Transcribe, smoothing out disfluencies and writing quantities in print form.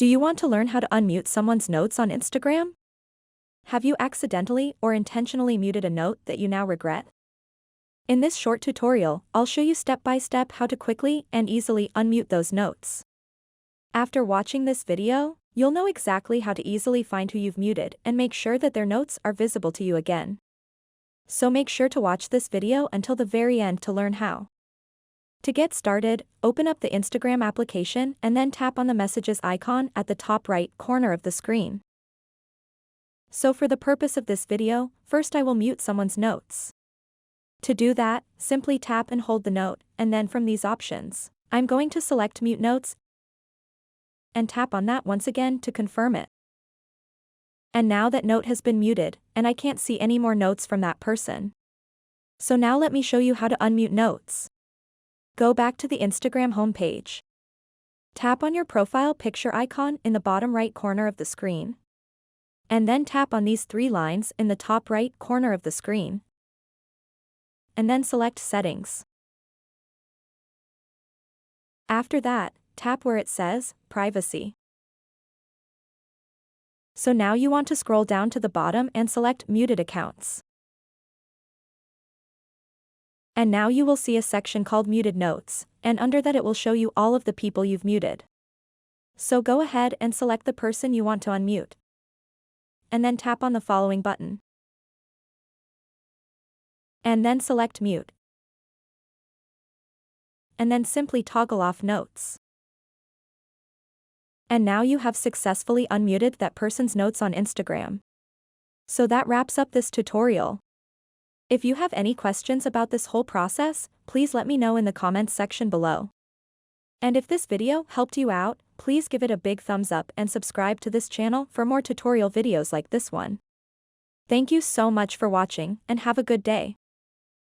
Do you want to learn how to unmute someone's notes on Instagram? Have you accidentally or intentionally muted a note that you now regret? In this short tutorial, I'll show you step by step how to quickly and easily unmute those notes. After watching this video, you'll know exactly how to easily find who you've muted and make sure that their notes are visible to you again. So make sure to watch this video until the very end to learn how. To get started, open up the Instagram application and then tap on the messages icon at the top right corner of the screen. So for the purpose of this video, first I will mute someone's notes. To do that, simply tap and hold the note, and then from these options, I'm going to select Mute Notes and tap on that once again to confirm it. And now that note has been muted, and I can't see any more notes from that person. So now let me show you how to unmute notes. Go back to the Instagram homepage. Tap on your profile picture icon in the bottom right corner of the screen. And then tap on these three lines in the top right corner of the screen. And then select Settings. After that, tap where it says Privacy. So now you want to scroll down to the bottom and select Muted Accounts. And now you will see a section called Muted Notes, and under that it will show you all of the people you've muted. So go ahead and select the person you want to unmute. And then tap on the following button. And then select Mute. And then simply toggle off notes. And now you have successfully unmuted that person's notes on Instagram. So that wraps up this tutorial. If you have any questions about this whole process, please let me know in the comments section below. And if this video helped you out, please give it a big thumbs up and subscribe to this channel for more tutorial videos like this one. Thank you so much for watching and have a good day.